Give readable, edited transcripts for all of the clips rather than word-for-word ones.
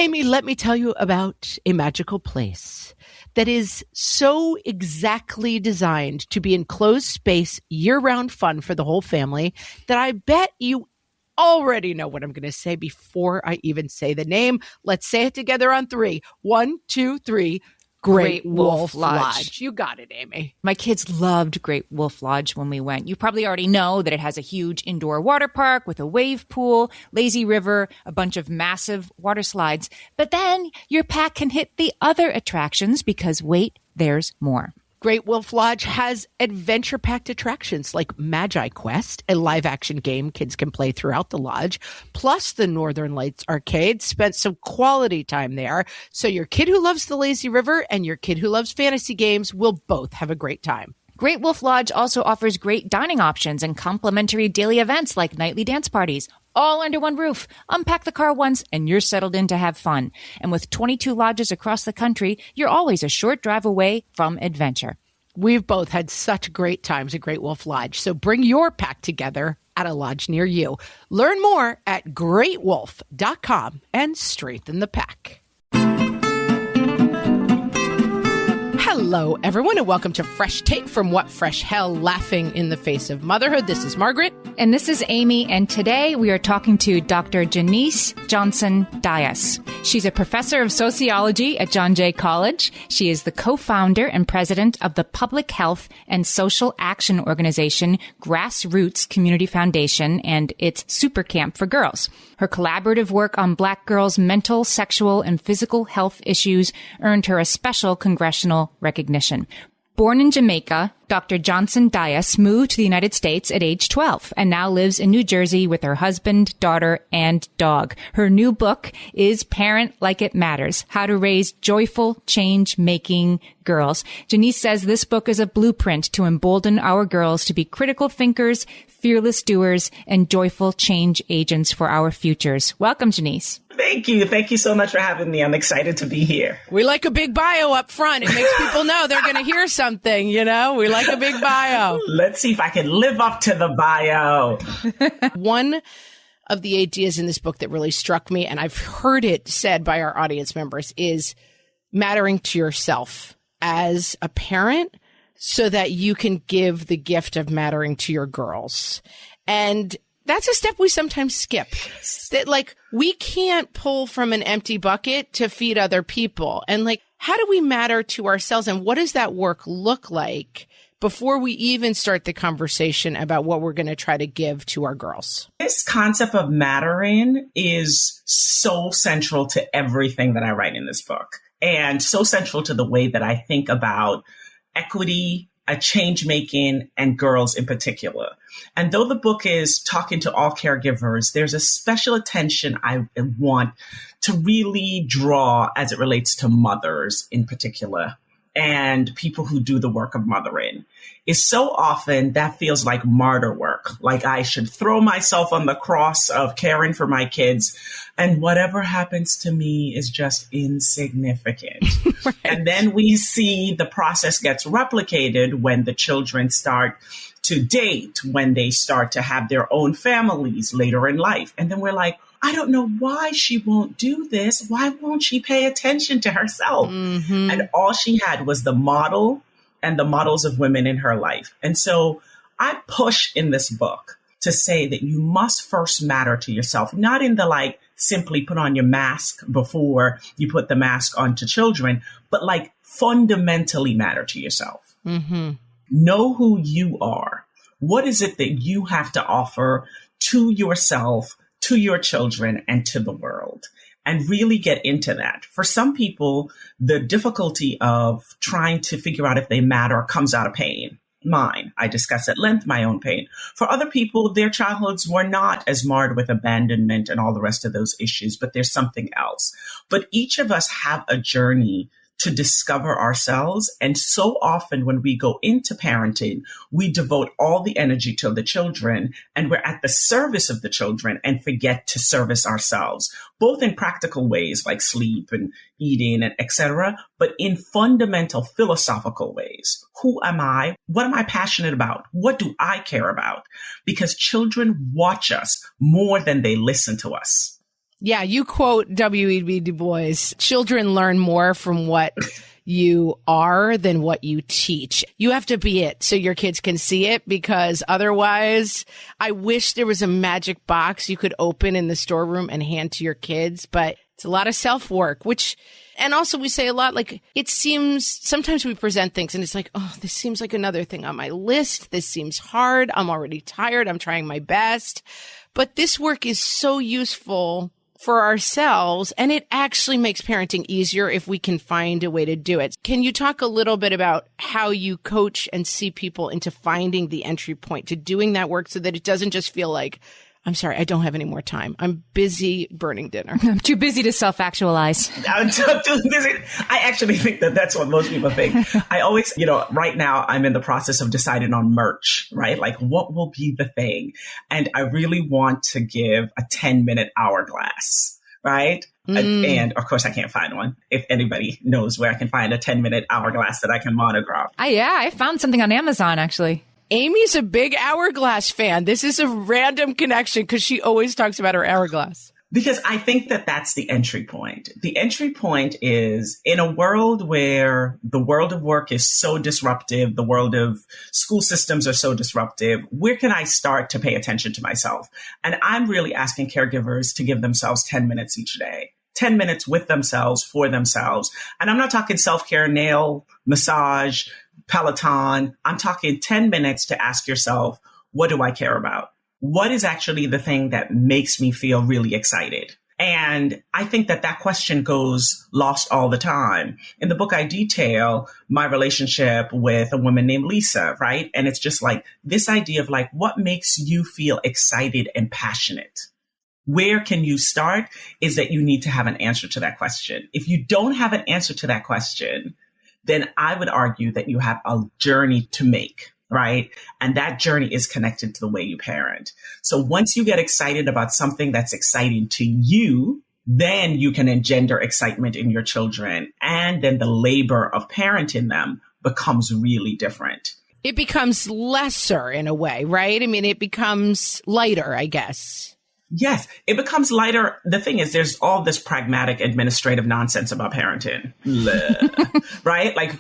Amy, let me tell you about a magical place that is so exactly designed to be enclosed space, year-round fun for the whole family that I bet you already know what I'm going to say before I even say the name. Let's say it together on 3. 1, 2, 3. Great Wolf Lodge. You got it, Amy. My kids loved Great Wolf Lodge when we went. You probably already know that it has a huge indoor water park with a wave pool, lazy river, a bunch of massive water slides. But then your pack can hit the other attractions because wait, there's more. Great Wolf Lodge has adventure-packed attractions like Magi Quest, a live-action game kids can play throughout the lodge, plus the Northern Lights Arcade. Spent some quality time there, so your kid who loves the lazy river and your kid who loves fantasy games will both have a great time. Great Wolf Lodge also offers great dining options and complimentary daily events like nightly dance parties, all under one roof. Unpack the car once and you're settled in to have fun. And with 22 lodges across the country, you're always a short drive away from adventure. We've both had such great times at Great Wolf Lodge, so bring your pack together at a lodge near you. Learn more at greatwolf.com and strengthen the pack. Hello, everyone, and welcome to Fresh Take from What Fresh Hell, Laughing in the Face of Motherhood. This is Margaret. And this is Amy, and today we are talking to Dr. Janice Johnson Dias. She's a professor of sociology at John Jay College. She is the co-founder and president of the public health and social action organization Grassroots Community Foundation and its Super Camp for Girls. Her collaborative work on Black girls' mental, sexual, and physical health issues earned her a special congressional recognition. Born in Jamaica, Dr. Johnson Dias moved to the United States at age 12 and now lives in New Jersey with her husband, daughter, and dog. Her new book is Parent Like It Matters: How to Raise Joyful, Change-Making Girls. Janice says this book is a blueprint to embolden our girls to be critical thinkers, fearless doers, and joyful change agents for our futures. Welcome, Janice. Thank you. Thank you so much for having me. I'm excited to be here. We like a big bio up front. It makes people know they're going to hear something, you know? We like a big bio. Let's see if I can live up to the bio. One of the ideas in this book that really struck me, and I've heard it said by our audience members, is mattering to yourself as a parent so that you can give the gift of mattering to your girls. And that's a step we sometimes skip. That, like, we can't pull from an empty bucket to feed other people. And, like, how do we matter to ourselves? And what does that work look like before we even start the conversation about what we're going to try to give to our girls? This concept of mattering is so central to everything that I write in this book, and so central to the way that I think about equity, a change making, and girls in particular. And though the book is talking to all caregivers, there's a special attention I want to really draw as it relates to mothers in particular and people who do the work of mothering. Is so often that feels like martyr work, like I should throw myself on the cross of caring for my kids, and whatever happens to me is just insignificant. Right. And then we see the process gets replicated when the children start to date, when they start to have their own families later in life. And then we're like, I don't know why she won't do this. Why won't she pay attention to herself? Mm-hmm. And all she had was the model and the models of women in her life. And so I push in this book to say that you must first matter to yourself, not in the like simply put on your mask before you put the mask onto children, but like fundamentally matter to yourself. Mm-hmm. Know who you are. What is it that you have to offer to yourself, to your children, and to the world? And really get into that. For some people, the difficulty of trying to figure out if they matter comes out of pain. Mine, I discuss at length my own pain. For other people, their childhoods were not as marred with abandonment and all the rest of those issues, but there's something else. But each of us have a journey to discover ourselves. And so often when we go into parenting, we devote all the energy to the children and we're at the service of the children and forget to service ourselves, both in practical ways like sleep and eating and etc., but in fundamental philosophical ways. Who am I? What am I passionate about? What do I care about? Because children watch us more than they listen to us. Yeah, you quote W.E.B. Du Bois, children learn more from what you are than what you teach. You have to be it so your kids can see it, because otherwise, I wish there was a magic box you could open in the storeroom and hand to your kids, but it's a lot of self-work, and also we say a lot, like, it seems, sometimes we present things and it's like, oh, this seems like another thing on my list. This seems hard. I'm already tired. I'm trying my best. But this work is so useful for ourselves, and it actually makes parenting easier if we can find a way to do it. Can you talk a little bit about how you coach and see people into finding the entry point to doing that work so that it doesn't just feel like, I'm sorry, I don't have any more time. I'm busy burning dinner. I'm too busy to self-actualize. I'm too busy. I actually think that that's what most people think. I always, right now I'm in the process of deciding on merch, right? Like, what will be the thing? And I really want to give a 10-minute hourglass, right? And of course I can't find one. If anybody knows where I can find a 10-minute hourglass that I can monograph. I found something on Amazon, actually. Amy's a big hourglass fan. This is a random connection because she always talks about her hourglass. Because I think that that's the entry point. The entry point is, in a world where the world of work is so disruptive, the world of school systems are so disruptive, where can I start to pay attention to myself? And I'm really asking caregivers to give themselves 10 minutes each day. 10 minutes with themselves, for themselves. And I'm not talking self-care, nail, massage, Peloton. I'm talking 10 minutes to ask yourself, what do I care about? What is actually the thing that makes me feel really excited? And I think that that question goes lost all the time. In the book, I detail my relationship with a woman named Lisa, right? And it's just like this idea of like, what makes you feel excited and passionate? Where can you start is that you need to have an answer to that question. If you don't have an answer to that question, then I would argue that you have a journey to make, right? And that journey is connected to the way you parent. So once you get excited about something that's exciting to you, then you can engender excitement in your children. And then the labor of parenting them becomes really different. It becomes lesser in a way, right? I mean, it becomes lighter, I guess. Yes, it becomes lighter. The thing is, there's all this pragmatic administrative nonsense about parenting, right? Like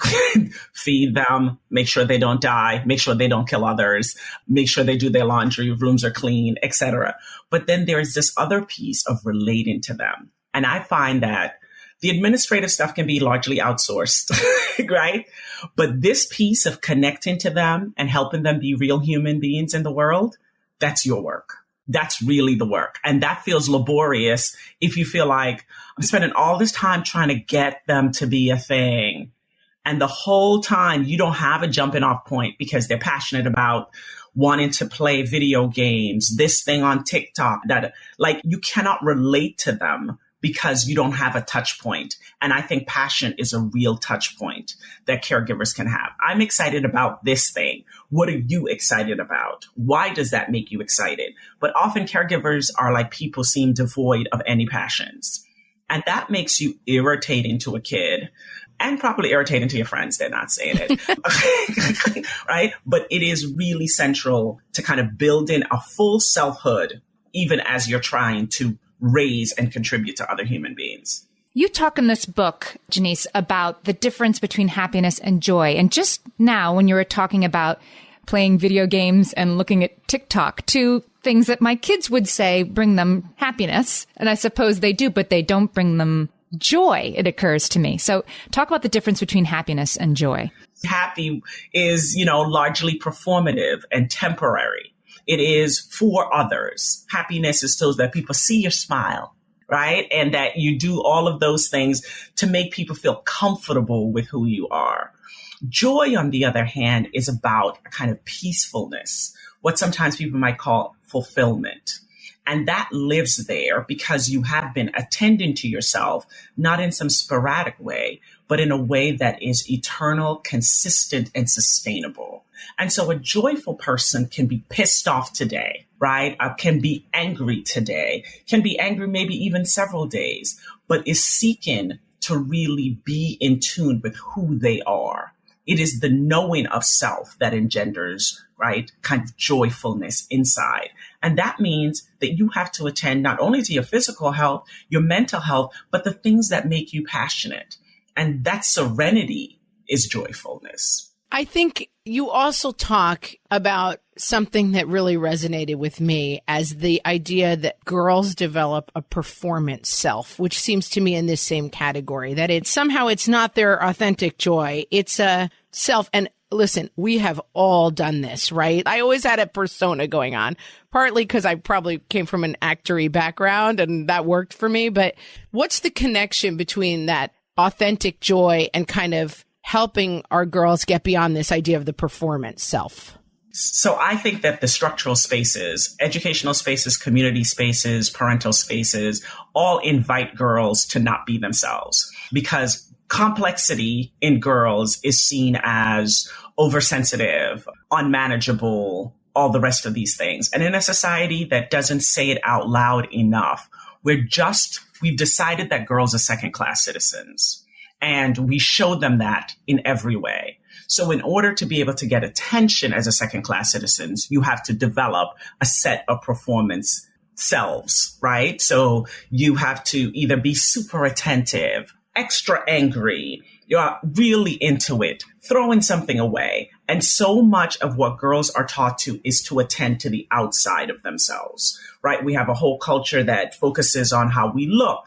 feed them, make sure they don't die, make sure they don't kill others, make sure they do their laundry, rooms are clean, etc. But then there's this other piece of relating to them. And I find that the administrative stuff can be largely outsourced, right? But this piece of connecting to them and helping them be real human beings in the world, that's your work. That's really the work. And that feels laborious if you feel like I'm spending all this time trying to get them to be a thing. And the whole time you don't have a jumping off point because they're passionate about wanting to play video games, this thing on TikTok, that like you cannot relate to them because you don't have a touch point. And I think passion is a real touch point that caregivers can have. I'm excited about this thing. What are you excited about? Why does that make you excited? But often caregivers are like people seem devoid of any passions. And that makes you irritating to a kid and probably irritating to your friends. They're not saying it, right? But it is really central to kind of build in a full selfhood, even as you're trying to raise and contribute to other human beings. You talk in this book, Janice, about the difference between happiness and joy. And just now, when you were talking about playing video games and looking at TikTok, two things that my kids would say bring them happiness. And I suppose they do, but they don't bring them joy, it occurs to me. So talk about the difference between happiness and joy. Happy is, largely performative and temporary. It is for others. Happiness is so that people see your smile, right? And that you do all of those things to make people feel comfortable with who you are. Joy, on the other hand, is about a kind of peacefulness, what sometimes people might call fulfillment. And that lives there because you have been attending to yourself, not in some sporadic way, but in a way that is eternal, consistent, and sustainable. And so a joyful person can be pissed off today, right? Can be angry today, can be angry maybe even several days, but is seeking to really be in tune with who they are It is the knowing of self that engenders, right, kind of joyfulness inside. And that means that you have to attend not only to your physical health, your mental health, but the things that make you passionate. And that serenity is joyfulness. I think you also talk about something that really resonated with me as the idea that girls develop a performance self, which seems to me in this same category, that it's not their authentic joy. It's a self. And listen, we have all done this, right? I always had a persona going on, partly because I probably came from an actory background and that worked for me. But what's the connection between that authentic joy and kind of helping our girls get beyond this idea of the performance self? So I think that the structural spaces, educational spaces, community spaces, parental spaces, all invite girls to not be themselves, because complexity in girls is seen as oversensitive, unmanageable, all the rest of these things. And in a society that doesn't say it out loud enough, we've decided that girls are second-class citizens. And we show them that in every way. So in order to be able to get attention as a second-class citizens, you have to develop a set of performance selves, right? So you have to either be super attentive, extra angry, you're really into it, throwing something away. And so much of what girls are taught to is to attend to the outside of themselves, right? We have a whole culture that focuses on how we look,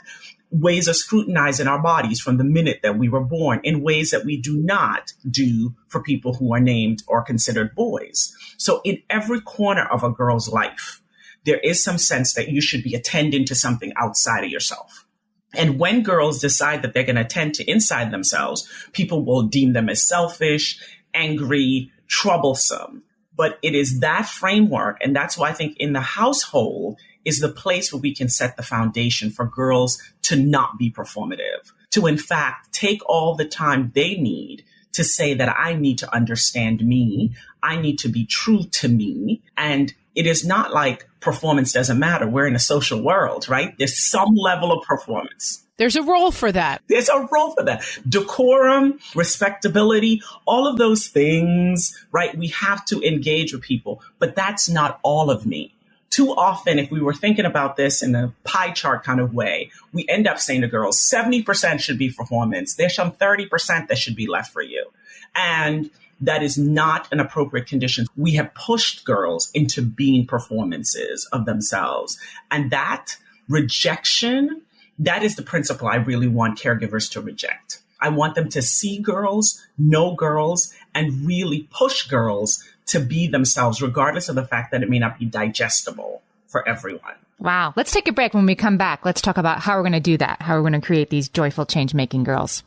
ways of scrutinizing our bodies from the minute that we were born in ways that we do not do for people who are named or considered boys. So in every corner of a girl's life, there is some sense that you should be attending to something outside of yourself. And when girls decide that they're going to attend to inside themselves, people will deem them as selfish, angry, troublesome. But it is that framework. And that's why I think in the household is the place where we can set the foundation for girls to not be performative, to in fact take all the time they need to say that I need to understand me, I need to be true to me. And it is not like performance doesn't matter. We're in a social world, right? There's some level of performance. There's a role for that. There's a role for that. Decorum, respectability, all of those things, right? We have to engage with people, but that's not all of me. Too often, if we were thinking about this in a pie chart kind of way, we end up saying to girls, 70% should be performance. There's some 30% that should be left for you. And that is not an appropriate condition. We have pushed girls into being performances of themselves. And that rejection, that is the principle I really want caregivers to reject. I want them to see girls, know girls, and really push girls to be themselves, regardless of the fact that it may not be digestible for everyone. Wow. Let's take a break. When we come back, let's talk about how we're going to do that, how we're going to create these joyful change-making girls.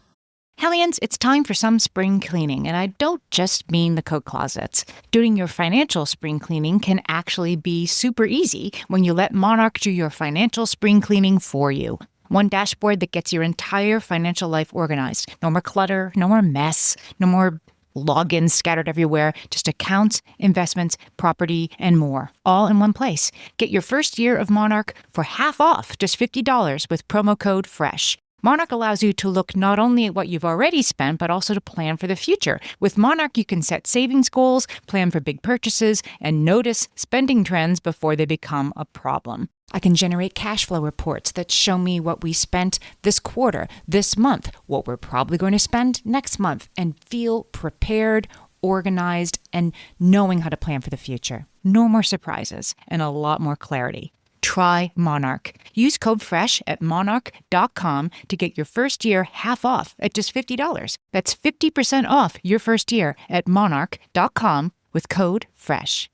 Hellions, it's time for some spring cleaning, and I don't just mean the coat closets. Doing your financial spring cleaning can actually be super easy when you let Monarch do your financial spring cleaning for you. One dashboard that gets your entire financial life organized. No more clutter, no more mess, no more logins scattered everywhere, just accounts, investments, property, and more, all in one place. Get your first year of Monarch for half off, just $50 with promo code FRESH. Monarch allows you to look not only at what you've already spent, but also to plan for the future. With Monarch, you can set savings goals, plan for big purchases, and notice spending trends before they become a problem. I can generate cash flow reports that show me what we spent this quarter, this month, what we're probably going to spend next month, and feel prepared, organized, and knowing how to plan for the future. No more surprises and a lot more clarity. Try Monarch. Use code FRESH at monarch.com to get your first year half off at just $50. That's 50% off your first year at monarch.com with code FRESH.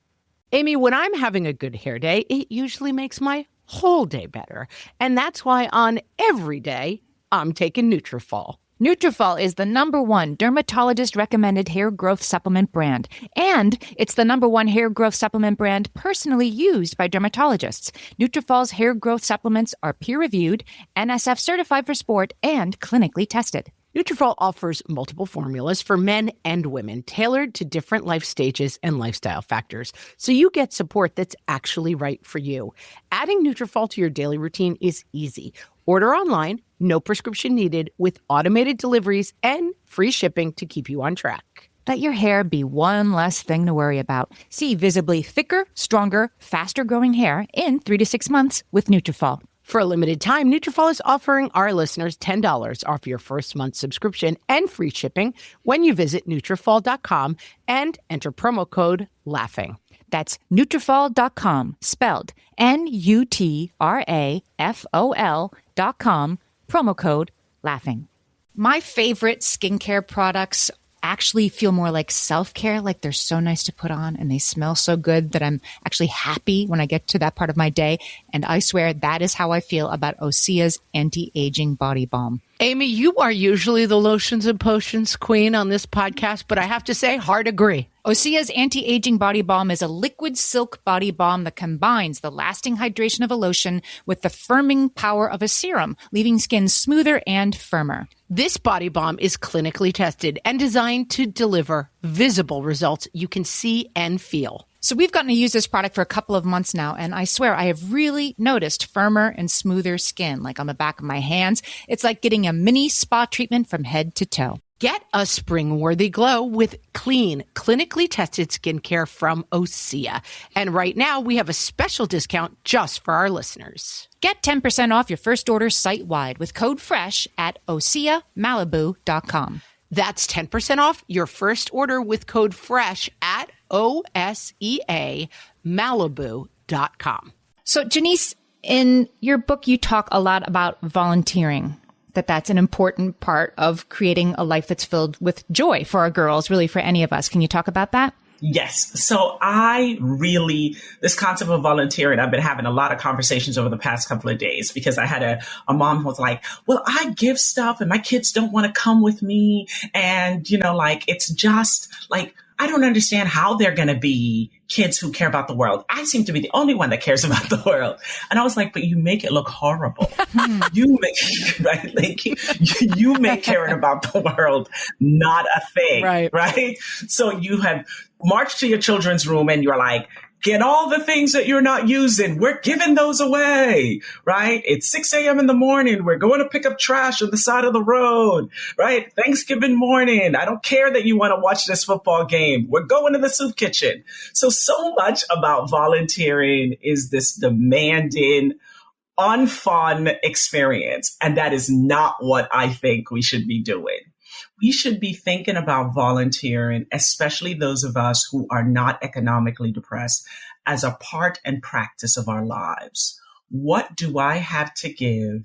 Amy, when I'm having a good hair day, it usually makes my whole day better. And that's why on every day, I'm taking Nutrafol. Nutrafol is the #1 dermatologist-recommended hair growth supplement brand. And it's the #1 hair growth supplement brand personally used by dermatologists. Nutrafol's hair growth supplements are peer-reviewed, NSF certified for sport, and clinically tested. Nutrafol offers multiple formulas for men and women tailored to different life stages and lifestyle factors, so you get support that's actually right for you. Adding Nutrafol to your daily routine is easy. Order online, no prescription needed, with automated deliveries and free shipping to keep you on track. Let your hair be one less thing to worry about. See visibly thicker, stronger, faster-growing hair in 3 to 6 months with Nutrafol. For a limited time, Nutrafol is offering our listeners $10 off your first month subscription and free shipping when you visit Nutrafol.com and enter promo code LAUGHING. That's Nutrafol.com, spelled Nutrafol.com, promo code LAUGHING. My favorite skincare products actually feel more like self-care, like they're so nice to put on and they smell so good that I'm actually happy when I get to that part of my day. And I swear that is how I feel about Osea's anti-aging body balm. Amy, you are usually the lotions and potions queen on this podcast, but I have to say, hard agree. Osea's anti-aging body balm is a liquid silk body balm that combines the lasting hydration of a lotion with the firming power of a serum, leaving skin smoother and firmer. This body balm is clinically tested and designed to deliver visible results you can see and feel. So we've gotten to use this product for a couple of months now, and I swear I have really noticed firmer and smoother skin, like on the back of my hands. It's like getting a mini spa treatment from head to toe. Get a spring-worthy glow with clean, clinically tested skincare from Osea. And right now, we have a special discount just for our listeners. Get 10% off your first order site-wide with code FRESH at OseaMalibu.com. That's 10% off your first order with code FRESH at OSEAMalibu.com. So, Janice, in your book, you talk a lot about volunteering, that's an important part of creating a life that's filled with joy for our girls, really for any of us. Can you talk about that? Yes. So this concept of volunteering, I've been having a lot of conversations over the past couple of days because I had a mom who was like, well, I give stuff and my kids don't want to come with me. And, it's just like, I don't understand how they're going to be kids who care about the world. I seem to be the only one that cares about the world. And I was like, but you make it look horrible. You make caring about the world not a thing. Right. So you have marched to your children's room and you're like, get all the things that you're not using. We're giving those away, right? It's 6 a.m. in the morning. We're going to pick up trash on the side of the road, right? Thanksgiving morning. I don't care that you want to watch this football game. We're going to the soup kitchen. So much about volunteering is this demanding, unfun experience. And that is not what I think we should be doing. We should be thinking about volunteering, especially those of us who are not economically depressed, as a part and practice of our lives. What do I have to give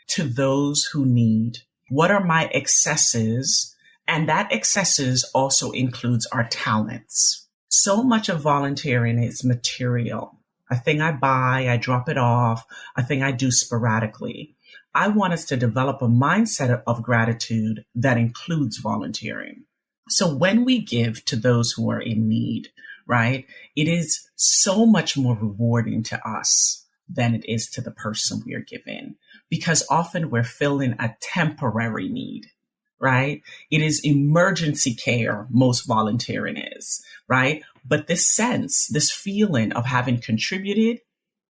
to those who need? What are my excesses? And that excesses also includes our talents. So much of volunteering is material. A thing I buy, I drop it off, a thing I do sporadically. I want us to develop a mindset of gratitude that includes volunteering. So when we give to those who are in need, right, it is so much more rewarding to us than it is to the person we are giving, because often we're filling a temporary need, right? It is emergency care, most volunteering is, right? But this feeling of having contributed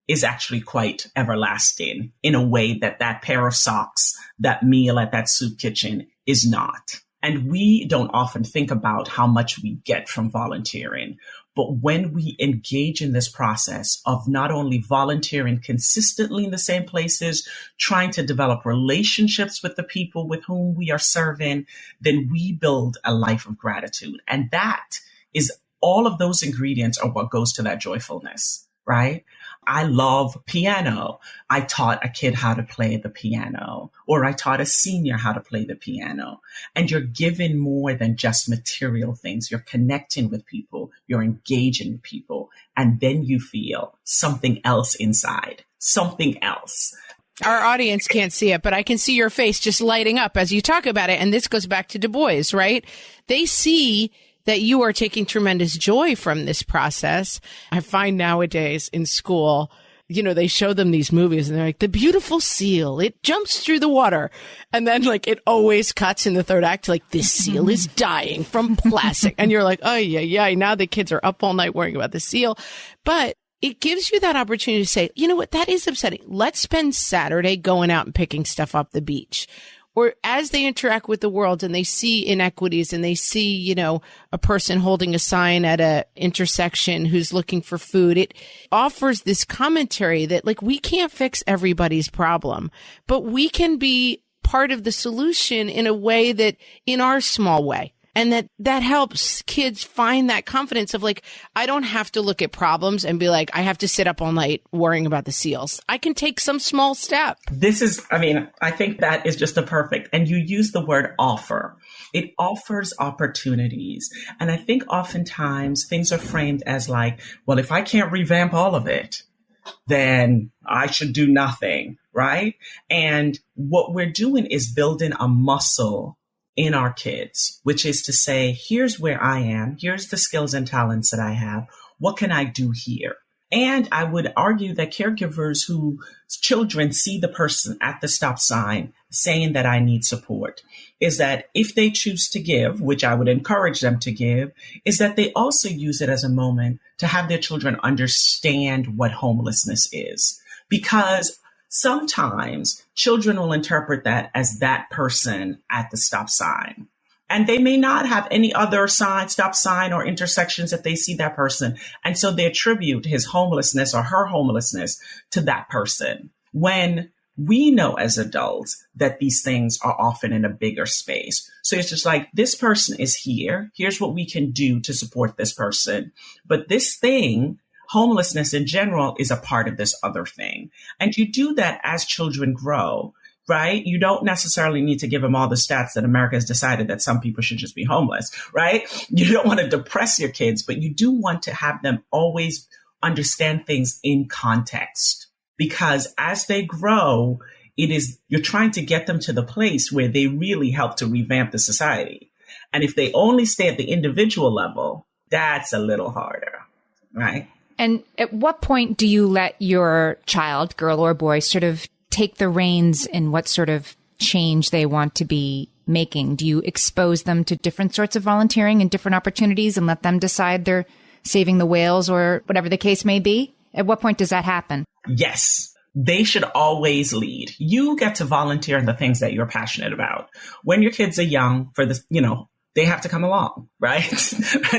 is actually quite everlasting in a way that pair of socks, that meal at that soup kitchen is not. And we don't often think about how much we get from volunteering. But when we engage in this process of not only volunteering consistently in the same places, trying to develop relationships with the people with whom we are serving, then we build a life of gratitude. And that is all of those ingredients are what goes to that joyfulness, right? I love piano. I taught a kid how to play the piano, or I taught a senior how to play the piano. And you're giving more than just material things. You're connecting with people. You're engaging with people. And then you feel something else inside, something else. Our audience can't see it, but I can see your face just lighting up as you talk about it. And this goes back to Du Bois, right? They see that you are taking tremendous joy from this process. I find nowadays in school, they show them these movies and they're like, the beautiful seal, it jumps through the water. And then it always cuts in the third act to this seal is dying from plastic. And you're like, oh yeah. Now the kids are up all night worrying about the seal. But it gives you that opportunity to say, you know what, that is upsetting. Let's spend Saturday going out and picking stuff off the beach. Or as they interact with the world and they see inequities and they see, you know, a person holding a sign at a intersection who's looking for food, it offers this commentary that like, we can't fix everybody's problem, but we can be part of the solution in a way that in our small way. And that helps kids find that confidence of like, I don't have to look at problems and be like, I have to sit up all night worrying about the seals. I can take some small step. I think that is just a perfect, and you use the word offer. It offers opportunities. And I think oftentimes things are framed as like, well, if I can't revamp all of it, then I should do nothing, right? And what we're doing is building a muscle in our kids, which is to say, here's where I am. Here's the skills and talents that I have. What can I do here? And I would argue that caregivers whose children see the person at the stop sign saying that I need support is that if they choose to give, which I would encourage them to give, is that they also use it as a moment to have their children understand what homelessness is. Because sometimes children will interpret that as that person at the stop sign. And they may not have any other sign, stop sign or intersections that they see that person. And so they attribute his homelessness or her homelessness to that person. When we know as adults that these things are often in a bigger space. So it's just like, this person is here. Here's what we can do to support this person. But this thing, homelessness in general, is a part of this other thing. And you do that as children grow, right? You don't necessarily need to give them all the stats that America has decided that some people should just be homeless, right? You don't want to depress your kids, but you do want to have them always understand things in context. Because as they grow, you're trying to get them to the place where they really help to revamp the society. And if they only stay at the individual level, that's a little harder, right? And at what point do you let your child, girl or boy, sort of take the reins in what sort of change they want to be making? Do you expose them to different sorts of volunteering and different opportunities and let them decide they're saving the whales or whatever the case may be? At what point does that happen? Yes. They should always lead. You get to volunteer in the things that you're passionate about. When your kids are young, they have to come along, right?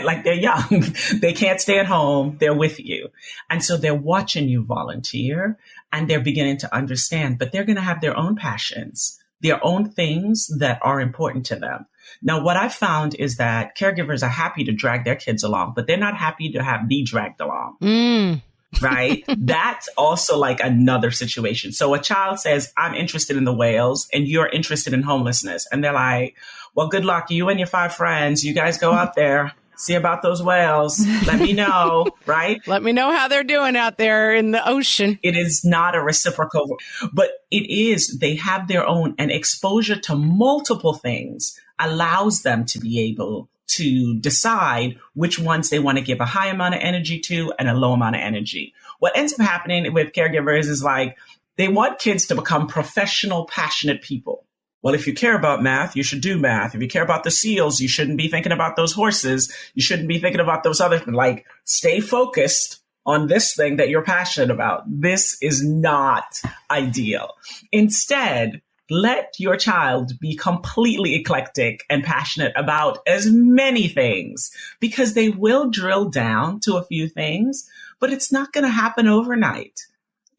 Like they're young. They can't stay at home. They're with you. And so they're watching you volunteer and they're beginning to understand, but they're going to have their own passions, their own things that are important to them. Now, what I found is that caregivers are happy to drag their kids along, but they're not happy to be dragged along. Right? That's also like another situation. So a child says, I'm interested in the whales and you're interested in homelessness. And they're like, well, good luck. You and your 5 friends, you guys go out there, see about those whales. Let me know, right? Let me know how they're doing out there in the ocean. It is not a reciprocal, but it is, they have their own, and exposure to multiple things allows them to be able to decide which ones they want to give a high amount of energy to and a low amount of energy. What ends up happening with caregivers is like, they want kids to become professional, passionate people. Well, if you care about math, you should do math. If you care about the seals, you shouldn't be thinking about those horses. You shouldn't be thinking about those other things. Like, stay focused on this thing that you're passionate about. This is not ideal. Instead, let your child be completely eclectic and passionate about as many things, because they will drill down to a few things, but it's not going to happen overnight.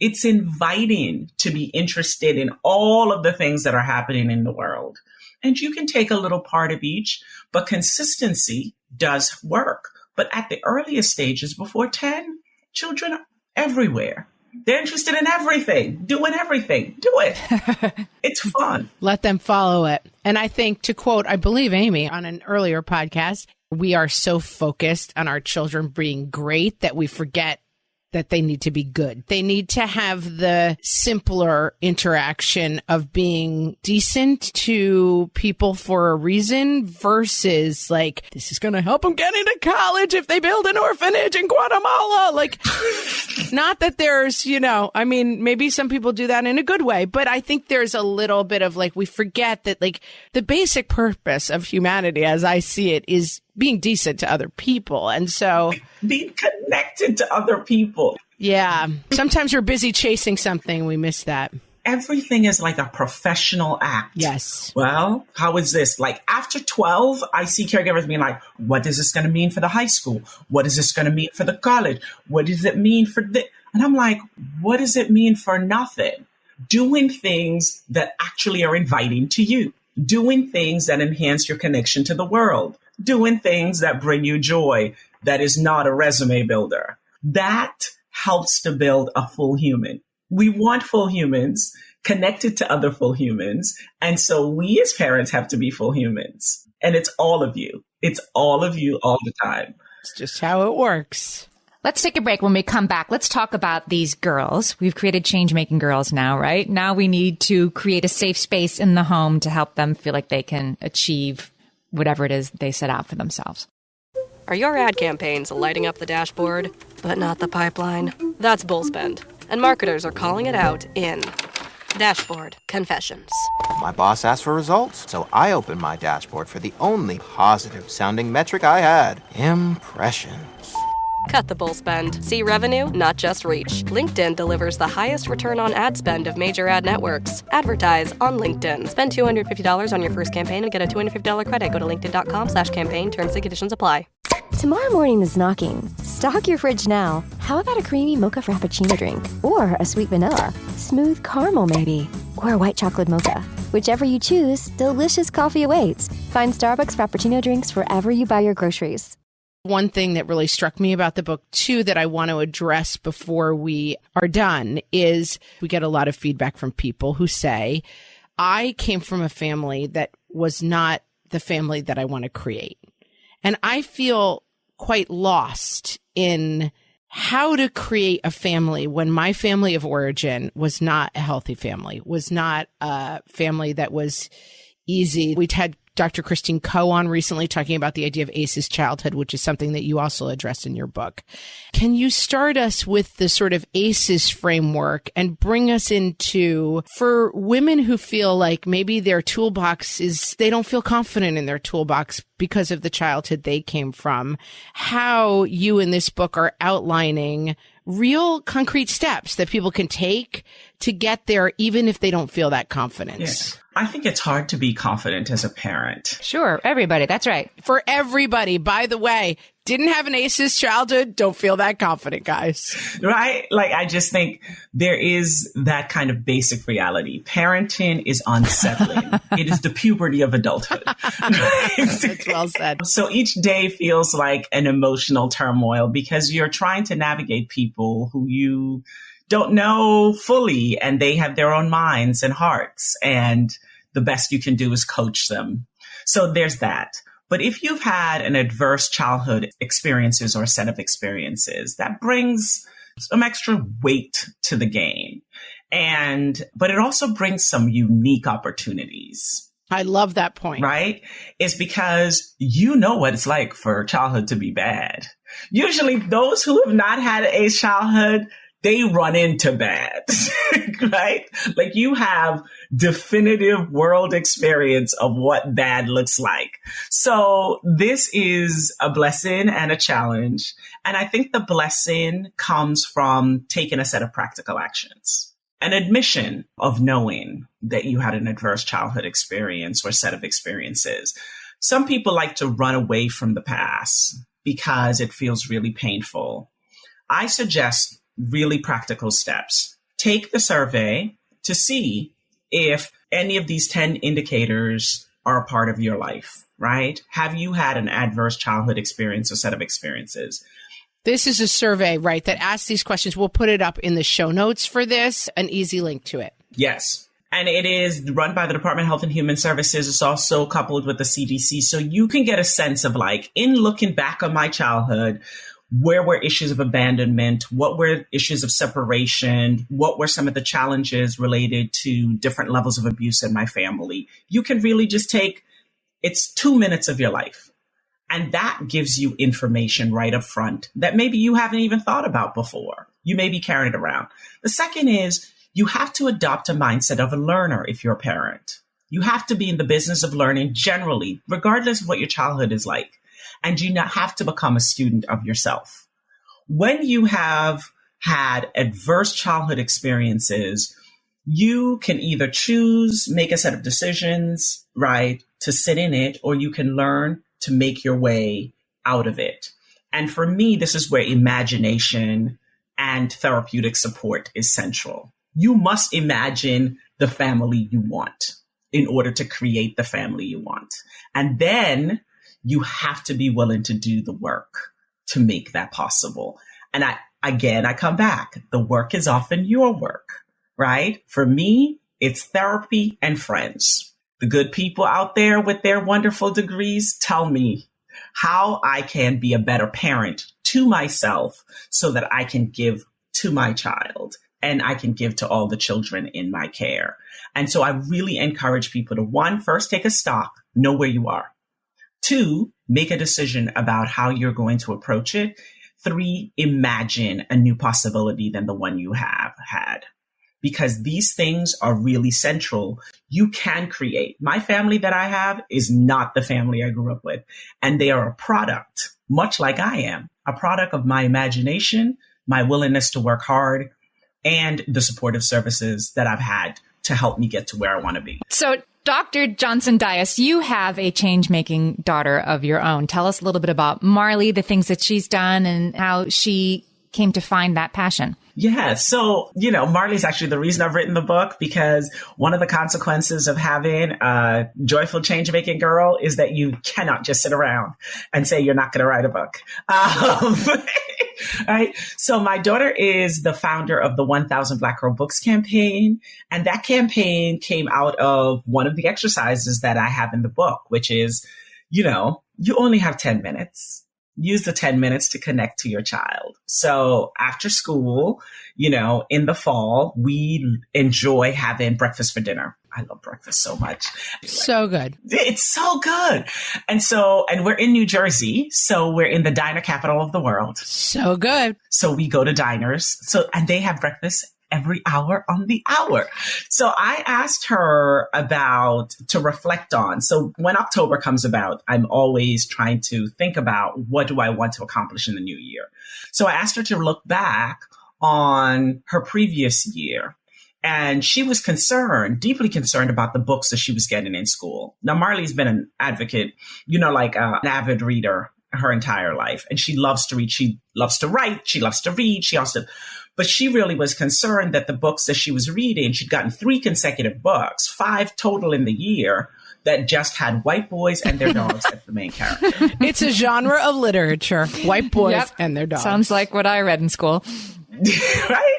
It's inviting to be interested in all of the things that are happening in the world. And you can take a little part of each, but consistency does work. But at the earliest stages, before 10, children are everywhere. They're interested in everything, doing everything. Do it. It's fun. Let them follow it. And I think, to quote, I believe Amy on an earlier podcast, we are so focused on our children being great that we forget that they need to be good. They need to have the simpler interaction of being decent to people for a reason versus like, this is going to help them get into college if they build an orphanage in Guatemala. Like, not that there's, maybe some people do that in a good way, but I think there's a little bit of like, we forget that like the basic purpose of humanity, as I see it, is being decent to other people. And so being connected to other people. Yeah. Sometimes we're busy chasing something. We miss that. Everything is like a professional act. Yes. Well, how is this? Like after 12, I see caregivers being like, what is this going to mean for the high school? What is this going to mean for the college? What does it mean for this? And I'm like, what does it mean for nothing? Doing things that actually are inviting to you. Doing things that enhance your connection to the world. Doing things that bring you joy. That is not a resume builder. That helps to build a full human. We want full humans connected to other full humans. And so we as parents have to be full humans. And it's all of you. It's all of you all the time. It's just how it works. Let's take a break. When we come back, let's talk about these girls. We've created change-making girls now, right? Now we need to create a safe space in the home to help them feel like they can achieve whatever it is they set out for themselves. Are your ad campaigns lighting up the dashboard, but not the pipeline? That's bullspend. And marketers are calling it out in Dashboard Confessions. My boss asked for results, so I opened my dashboard for the only positive-sounding metric I had, impressions. Cut the bull spend. See revenue, not just reach. LinkedIn delivers the highest return on ad spend of major ad networks. Advertise on LinkedIn. Spend $250 on your first campaign and get a $250 credit. Go to linkedin.com/campaign. Terms and conditions apply. Tomorrow morning is knocking. Stock your fridge now. How about a creamy mocha frappuccino drink? Or a sweet vanilla? Smooth caramel maybe? Or a white chocolate mocha? Whichever you choose, delicious coffee awaits. Find Starbucks Frappuccino drinks wherever you buy your groceries. One thing that really struck me about the book, too, that I want to address before we are done is we get a lot of feedback from people who say, I came from a family that was not the family that I want to create. And I feel quite lost in how to create a family when my family of origin was not a healthy family, was not a family that was easy. We'd had Dr. Christine Coe on recently talking about the idea of ACEs childhood, which is something that you also addressed in your book. Can you start us with the sort of ACEs framework and bring us into, for women who feel like maybe their toolbox is, they don't feel confident in their toolbox because of the childhood they came from, how you in this book are outlining real concrete steps that people can take to get there, even if they don't feel that confidence? Yeah. I think it's hard to be confident as a parent. Sure. Everybody. That's right. For everybody. By the way, didn't have an ACEs childhood. Don't feel that confident, guys. Right? Like, I just think there is that kind of basic reality. Parenting is unsettling. It is the puberty of adulthood. That's well said. So each day feels like an emotional turmoil because you're trying to navigate people who you don't know fully, and they have their own minds and hearts, and the best you can do is coach them. So there's that. But if you've had an adverse childhood experiences or set of experiences, that brings some extra weight to the game. But it also brings some unique opportunities. I love that point. Right? It's because you know what it's like for childhood to be bad. Usually those who have not had a childhood, they run into bad, right? Like, you have definitive world experience of what bad looks like. So this is a blessing and a challenge. And I think the blessing comes from taking a set of practical actions, an admission of knowing that you had an adverse childhood experience or set of experiences. Some people like to run away from the past because it feels really painful. I suggest really practical steps. Take the survey to see if any of these 10 indicators are a part of your life, right? Have you had an adverse childhood experience or set of experiences? This is a survey, right, that asks these questions. We'll put it up in the show notes for this, an easy link to it. Yes. And it is run by the Department of Health and Human Services. It's also coupled with the CDC. So you can get a sense of, like, in looking back on my childhood, where were issues of abandonment? What were issues of separation? What were some of the challenges related to different levels of abuse in my family? You can really just it's 2 minutes of your life. And that gives you information right up front that maybe you haven't even thought about before. You may be carrying it around. The second is you have to adopt a mindset of a learner if you're a parent. You have to be in the business of learning generally, regardless of what your childhood is like. And you not have to become a student of yourself. When you have had adverse childhood experiences, you can either choose, make a set of decisions, right, to sit in it, or you can learn to make your way out of it. And for me, this is where imagination and therapeutic support is central. You must imagine the family you want in order to create the family you want. And then you have to be willing to do the work to make that possible. And I come back. The work is often your work, right? For me, it's therapy and friends. The good people out there with their wonderful degrees tell me how I can be a better parent to myself so that I can give to my child and I can give to all the children in my care. And so I really encourage people to, one, first take a stock, know where you are. Two, make a decision about how you're going to approach it. Three, imagine a new possibility than the one you have had. Because these things are really central. You can create. My family that I have is not the family I grew up with. And they are a product, much like I am, a product of my imagination, my willingness to work hard, and the supportive services that I've had to help me get to where I want to be. So, Dr. Johnson-Dias, you have a change-making daughter of your own. Tell us a little bit about Marley, the things that she's done, and how she came to find that passion. Yeah. So, Marley's actually the reason I've written the book, because one of the consequences of having a joyful change-making girl is that you cannot just sit around and say you're not going to write a book. Right. So my daughter is the founder of the 1000 Black Girl Books campaign. And that campaign came out of one of the exercises that I have in the book, which is, you only have 10 minutes. Use the 10 minutes to connect to your child. So after school, in the fall, we enjoy having breakfast for dinner. I love breakfast so much. So good. It's so good. And we're in New Jersey. So we're in the diner capital of the world. So good. So we go to diners. And they have breakfast every hour on the hour. So I asked her to reflect on. So when October comes about, I'm always trying to think about what do I want to accomplish in the new year. So I asked her to look back on her previous year. And she was deeply concerned about the books that she was getting in school. Now, Marley's been an advocate, an avid reader her entire life. And she loves to read. She loves to write. She loves to read. But she really was concerned that the books that she was reading, she'd gotten 3 consecutive books, 5 total in the year, that just had white boys and their dogs as the main character. It's a genre of literature, white boys and their dogs. Sounds like what I read in school. Right?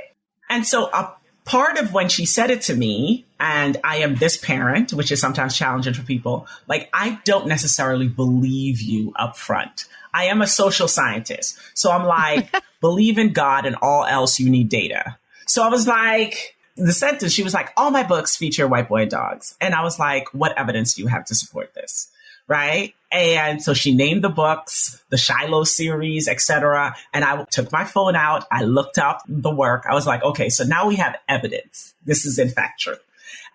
And so a part of when she said it to me, and I am this parent, which is sometimes challenging for people, I don't necessarily believe you up front. I am a social scientist. So I'm like, believe in God and all else you need data. So I was like, the sentence, she was like, all my books feature white boy and dogs. And I was like, what evidence do you have to support this? Right. And so she named the books, the Shiloh series, etc. And I took my phone out. I looked up the work. I was like, okay, so now we have evidence. This is in fact true.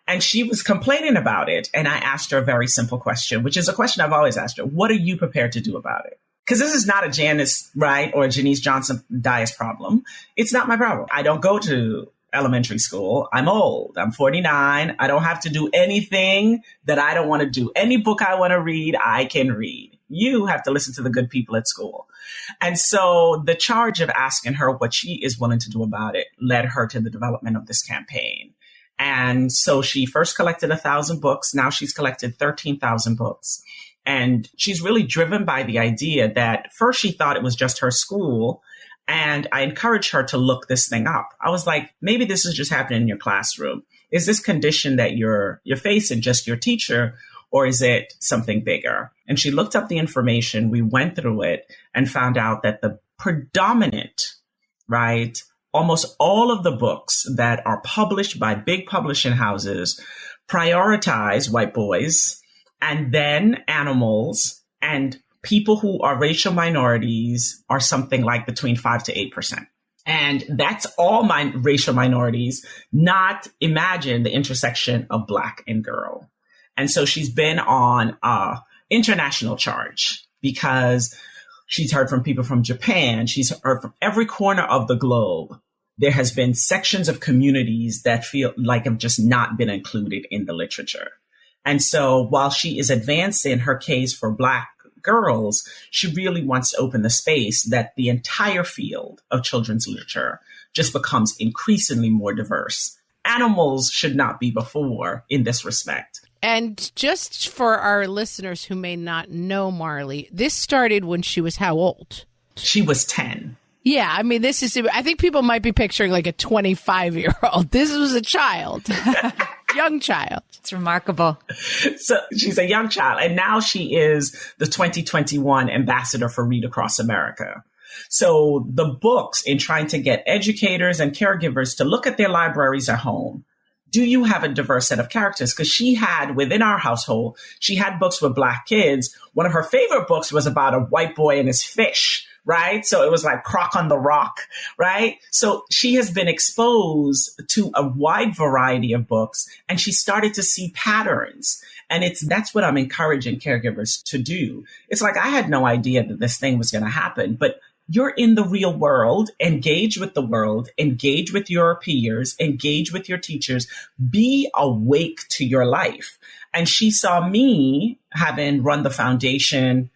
And she was complaining about it. And I asked her a very simple question, which is a question I've always asked her. What are you prepared to do about it? Because this is not a Janice, right, or a Janice Johnson-Dias problem. It's not my problem. I don't go to elementary school. I'm old. I'm 49. I don't have to do anything that I don't want to do. Any book I want to read, I can read. You have to listen to the good people at school. And so the charge of asking her what she is willing to do about it led her to the development of this campaign. And so she first collected 1,000 books. Now she's collected 13,000 books. And she's really driven by the idea that first she thought it was just her school. And I encouraged her to look this thing up. I was like, maybe this is just happening in your classroom. Is this condition that you're facing just your teacher, or is it something bigger? And she looked up the information. We went through it and found out that the predominant, right, almost all of the books that are published by big publishing houses prioritize white boys and then animals, and people who are racial minorities are something like between 5 to 8%. And that's all racial minorities, not imagine the intersection of Black and girl. And so she's been on international charge because she's heard from people from Japan. She's heard from every corner of the globe there has been sections of communities that feel like have just not been included in the literature. And so while she is advancing her case for Black girls, she really wants to open the space that the entire field of children's literature just becomes increasingly more diverse. Animals should not be before in this respect. And just for our listeners who may not know Marley, this started when she was how old? She was 10. Yeah, I mean, I think people might be picturing like a 25-year-old. This was a child, young child. It's remarkable. So she's a young child. And now she is the 2021 ambassador for Read Across America. So the books, in trying to get educators and caregivers to look at their libraries at home, do you have a diverse set of characters? Because she had, within our household, she had books with Black kids. One of her favorite books was about a white boy and his fish, right? So it was like Croc on the Rock, right? So she has been exposed to a wide variety of books, and she started to see patterns. And that's what I'm encouraging caregivers to do. It's like, I had no idea that this thing was going to happen, but you're in the real world, engage with the world, engage with your peers, engage with your teachers, be awake to your life. And she saw me having run the foundation,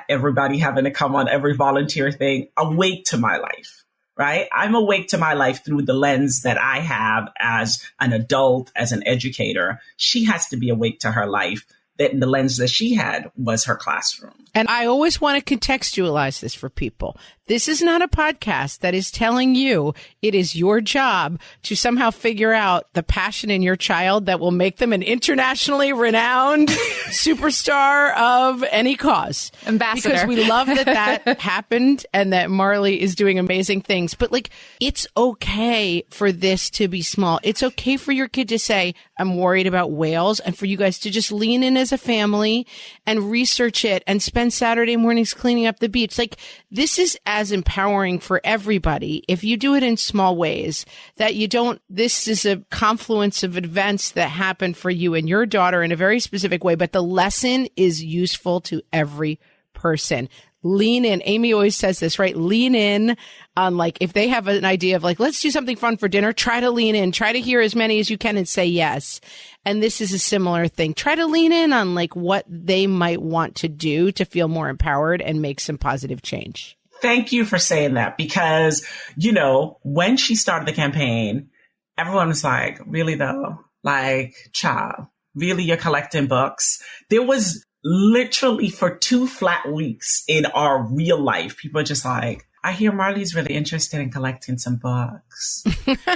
everybody having to come on every volunteer thing, awake to my life, right? I'm awake to my life through the lens that I have as an adult, as an educator. She has to be awake to her life. That the lens that she had was her classroom. And I always want to contextualize this for people. This is not a podcast that is telling you it is your job to somehow figure out the passion in your child that will make them an internationally renowned superstar of any cause. Ambassador. Because we love that happened and that Marley is doing amazing things. But like, it's okay for this to be small. It's okay for your kid to say, I'm worried about whales, and for you guys to just lean in as a family and research it and spend Saturday mornings cleaning up the beach. Like, this is as empowering for everybody if you do it in small ways, that you don't, this is a confluence of events that happen for you and your daughter in a very specific way, but the lesson is useful to every person. Lean in. Amy always says this, right? Lean in on, like, if they have an idea of like, let's do something fun for dinner, try to lean in, try to hear as many as you can and say yes. And this is a similar thing. Try to lean in on like what they might want to do to feel more empowered and make some positive change. Thank you for saying that, because, you know, when she started the campaign, everyone was like, really though? Like, child, really, you're collecting books? There was literally for 2 flat weeks in our real life, people are just like, I hear Marley's really interested in collecting some books.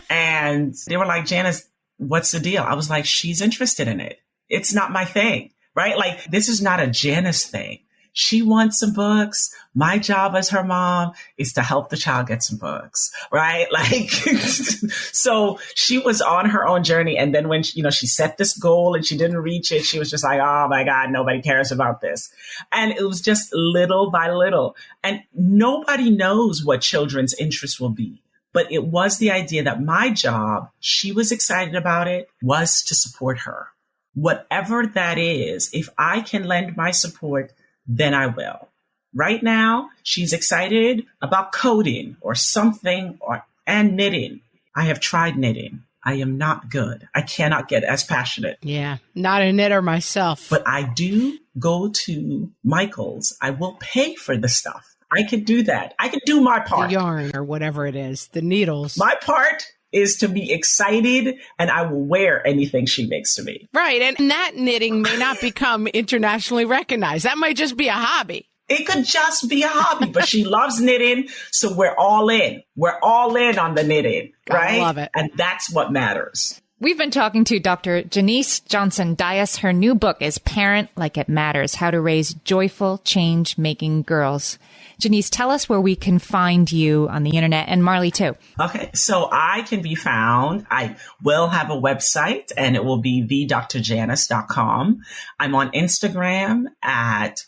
And they were like, Janice, what's the deal? I was like, she's interested in it. It's not my thing, right? Like, this is not a Janice thing. She wants some books. My job as her mom is to help the child get some books, right? Like, so she was on her own journey. And then when, she set this goal and she didn't reach it, she was just like, oh my God, nobody cares about this. And it was just little by little. And nobody knows what children's interests will be. But it was the idea that my job, she was excited about it, was to support her. Whatever that is, if I can lend my support, then I will. Right now, she's excited about coding or something and knitting. I have tried knitting. I am not good. I cannot get as passionate. Yeah, not a knitter myself. But I do go to Michael's. I will pay for the stuff. I can do that. I can do my part. The yarn or whatever it is, the needles. My part is to be excited, and I will wear anything she makes to me. Right. And that knitting may not become internationally recognized. That might just be a hobby. It could just be a hobby, but she loves knitting. So we're all in. We're all in on the knitting, right? I love it. And that's what matters. We've been talking to Dr. Janice Johnson-Dias. Her new book is Parent Like It Matters, How to Raise Joyful, Change-Making Girls. Janice, tell us where we can find you on the internet, and Marley too. Okay, so I can be found. I will have a website, and it will be thedrjanice.com. I'm on Instagram at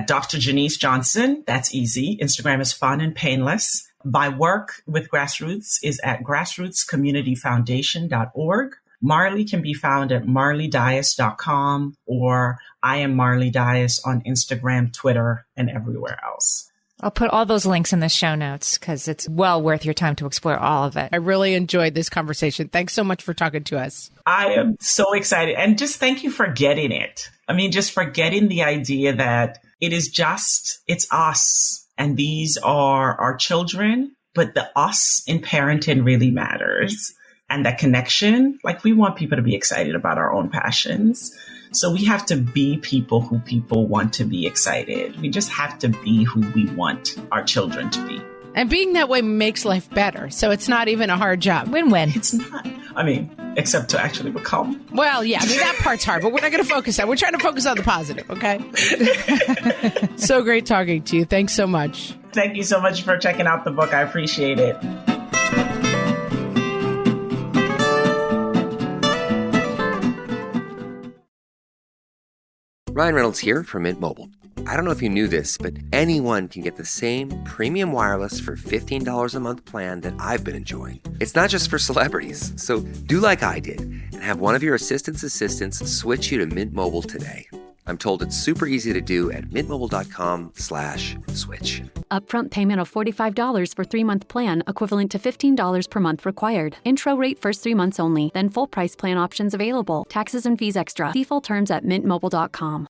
Dr. Janice Johnson. That's easy. Instagram is fun and painless. My work with Grassroots is at grassrootscommunityfoundation.org. Marley can be found at marleydias.com, or I am Marley Dias on Instagram, Twitter, and everywhere else. I'll put all those links in the show notes because it's well worth your time to explore all of it. I really enjoyed this conversation. Thanks so much for talking to us. I am so excited. And just thank you for getting it. I mean, just for getting the idea that it's us and these are our children, but the us in parenting really matters. And that connection, like we want people to be excited about our own passions. So we have to be people who people want to be excited. We just have to be who we want our children to be. And being that way makes life better. So it's not even a hard job. Win-win. It's not. I mean, except to actually become. Well, yeah, I mean, that part's hard, but we're not going to focus on. We're trying to focus on the positive, okay? So great talking to you. Thanks so much. Thank you so much for checking out the book. I appreciate it. Ryan Reynolds here from Mint Mobile. I don't know if you knew this, but anyone can get the same premium wireless for $15 a month plan that I've been enjoying. It's not just for celebrities. So do like I did and have one of your assistants switch you to Mint Mobile today. I'm told it's super easy to do at mintmobile.com/switch. Upfront payment of $45 for 3-month plan, equivalent to $15 per month required. Intro rate first 3 months only, then full price plan options available. Taxes and fees extra. See full terms at mintmobile.com.